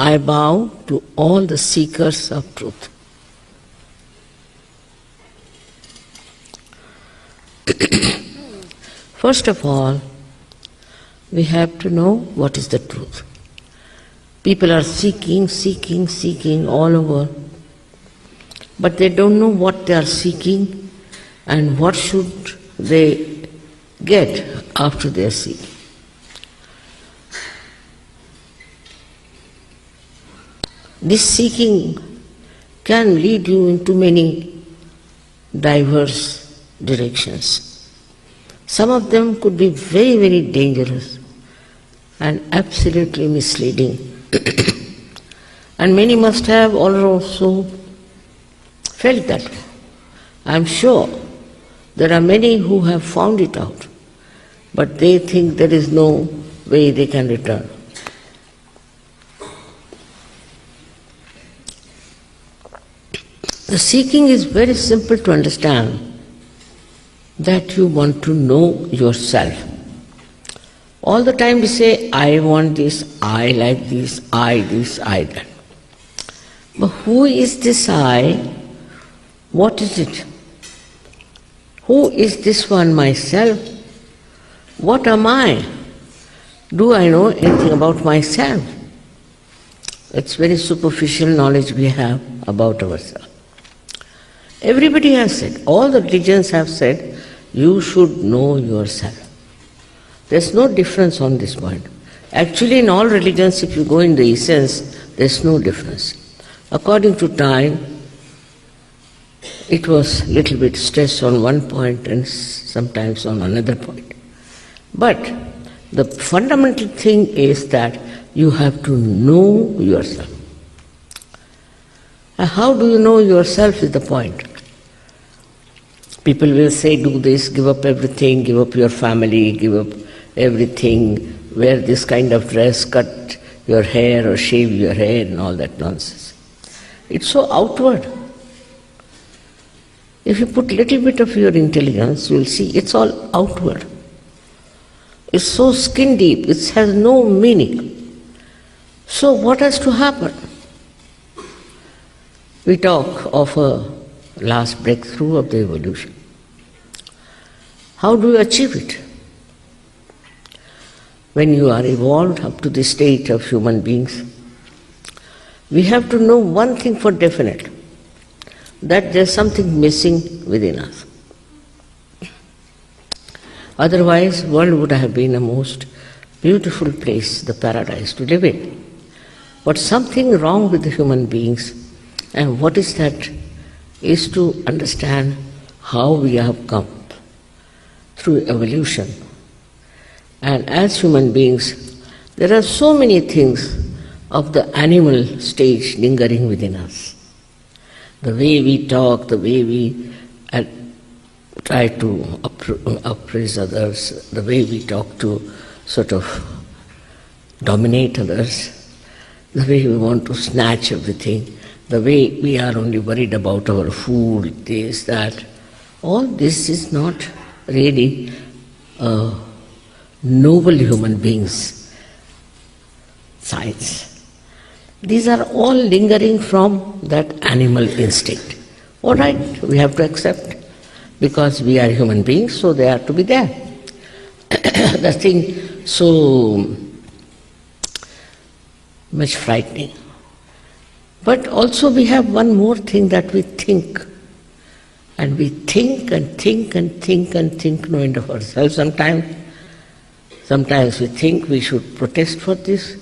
I bow to all the seekers of truth. First of all, we have to know what is the truth. People are seeking all over, but they don't know what they are seeking and what should they get after they are seeking. This seeking can lead you into many diverse directions. Some of them could be very, very dangerous and absolutely misleading. And many must have also felt that way. I am sure there are many who have found it out, but they think there is no way they can return. The seeking is very simple to understand, that you want to know yourself. All the time we say, I want this, I like this, I that. But who is this I? What is it? Who is this one myself? What am I? Do I know anything about myself? It's very superficial knowledge we have about ourselves. Everybody has said, all the religions have said, you should know yourself. There's no difference on this point. Actually, in all religions, if you go in the essence, there's no difference. According to time, it was a little bit stressed on one point and sometimes on another point. But the fundamental thing is that you have to know yourself. How do you know yourself is the point. People will say, do this, give up everything, give up your family, give up everything, wear this kind of dress, cut your hair or shave your hair and all that nonsense. It's so outward. If you put little bit of your intelligence, you will see it's all outward. It's so skin deep, it has no meaning. So what has to happen? We talk of a last breakthrough of the evolution. How do you achieve it? When you are evolved up to the state of human beings, we have to know one thing for definite, that there's something missing within us. Otherwise, world would have been a most beautiful place, the paradise to live in. But something wrong with the human beings, and what is that? Is to understand how we have come through evolution. And as human beings, there are so many things of the animal stage lingering within us. The way we talk, the way we try to appraise others, the way we talk to sort of dominate others, the way we want to snatch everything, the way we are only worried about our food, this, that, all this is not really noble human beings' sides. These are all lingering from that animal instinct. All right, we have to accept, because we are human beings, so they are to be there. The thing so much frightening. But also we have one more thing, that we think. And we think and think and think and think, no end of ourselves sometimes. Sometimes we think we should protest for this.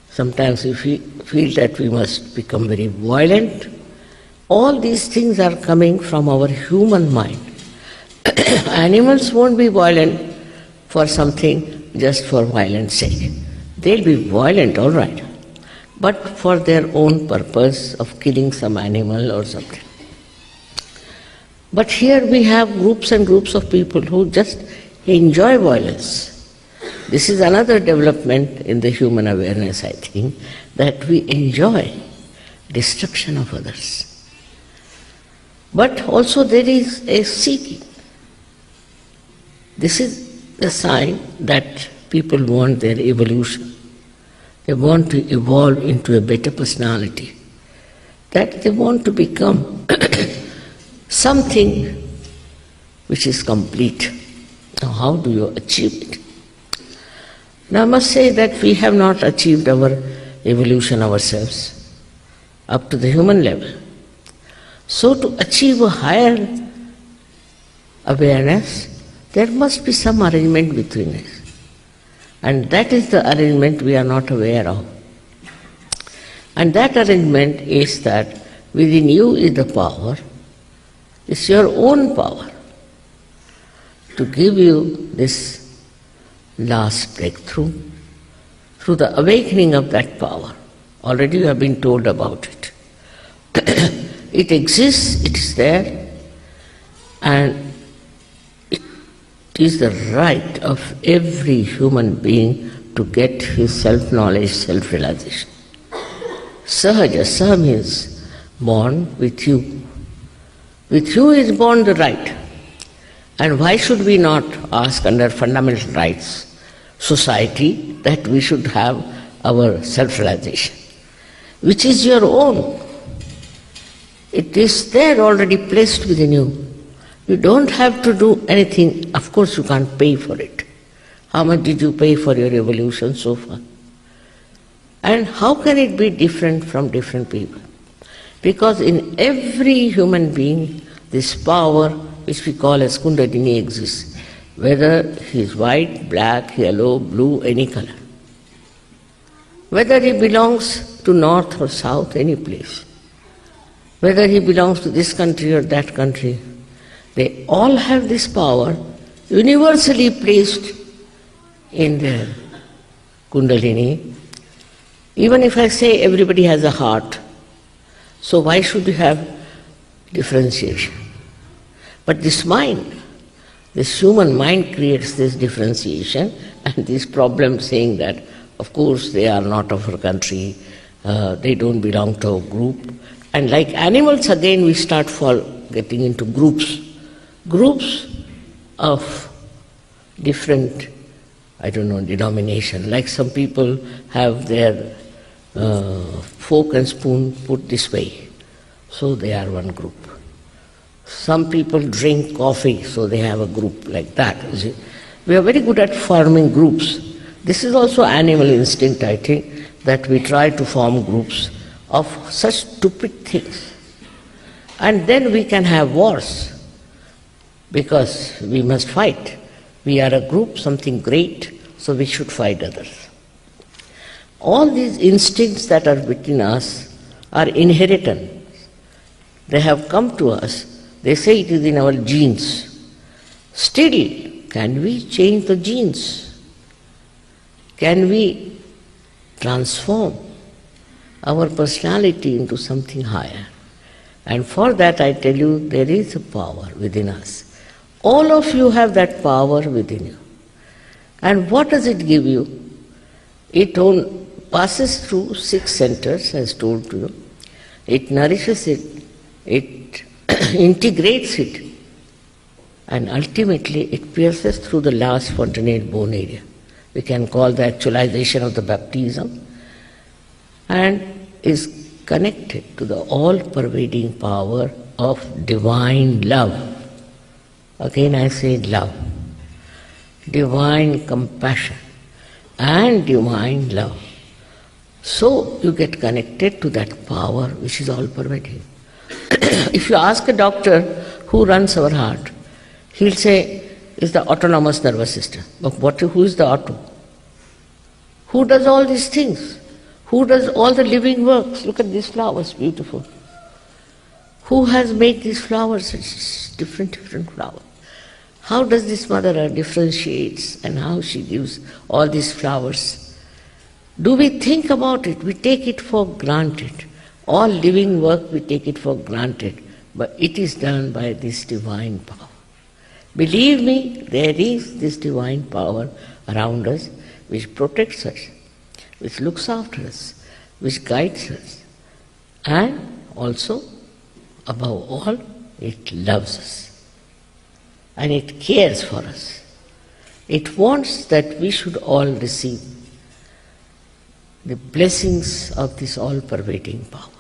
Sometimes we feel that we must become very violent. All these things are coming from our human mind. Animals won't be violent for something just for violence sake. They'll be violent, all right, but for their own purpose of killing some animal or something. But here we have groups and groups of people who just enjoy violence. This is another development in the human awareness, I think, that we enjoy destruction of others. But also there is a seeking. This is a sign that people want their evolution. They want to evolve into a better personality. That they want to become something which is complete. Now, how do you achieve it? Now, I must say that we have not achieved our evolution ourselves up to the human level. So, to achieve a higher awareness, there must be some arrangement between us. And that is the arrangement we are not aware of. And that arrangement is that within you is the power, it's your own power to give you this last breakthrough through the awakening of that power. Already you have been told about it. It exists, it is there, and it is the right of every human being to get his self-knowledge, self-realization. Sahaja, Sah means born with you. With you is born the right. And why should we not ask under fundamental rights society that we should have our self-realization, which is your own. It is there already placed within you. You don't have to do anything. Of course you can't pay for it. How much did you pay for your evolution so far? And how can it be different from different people? Because in every human being, this power, which we call as Kundalini, exists, whether he is white, black, yellow, blue, any color. Whether he belongs to north or south, any place. Whether he belongs to this country or that country, they all have this power universally placed in their Kundalini. Even if I say everybody has a heart, so why should you have differentiation? But this mind, this human mind creates this differentiation and this problem saying that, of course, they are not of our country, they don't belong to a group. And like animals, again, we start getting into groups. Groups of different, denomination. Like some people have their fork and spoon put this way, so they are one group. Some people drink coffee, so they have a group like that. We are very good at forming groups. This is also animal instinct, I think, that we try to form groups of such stupid things. And then we can have wars, because we must fight. We are a group, something great, so we should fight others. All these instincts that are within us are inheritance. They have come to us. They say it is in our genes. Still, can we change the genes? Can we transform our personality into something higher? And for that, I tell you, there is a power within us. All of you have that power within you. And what does it give you? It passes through 6 centers, as told to you. It nourishes it, it integrates it, and ultimately it pierces through the last fontanelle bone area. We can call the actualization of the baptism, and is connected to the all-pervading power of divine love. Again I say love. Divine compassion and divine love. So you get connected to that power which is all-pervading. If you ask a doctor who runs our heart, he'll say, it's the autonomous nervous system. But who is the auto? Who does all these things? Who does all the living works? Look at these flowers, beautiful. Who has made these flowers? It's different flowers. How does this mother earth differentiates and how she gives all these flowers? Do we think about it? We take it for granted. All living work, we take it for granted. But it is done by this divine power. Believe me, there is this divine power around us which protects us, which looks after us, which guides us. And also, above all, it loves us. And it cares for us. It wants that we should all receive the blessings of this all-pervading power.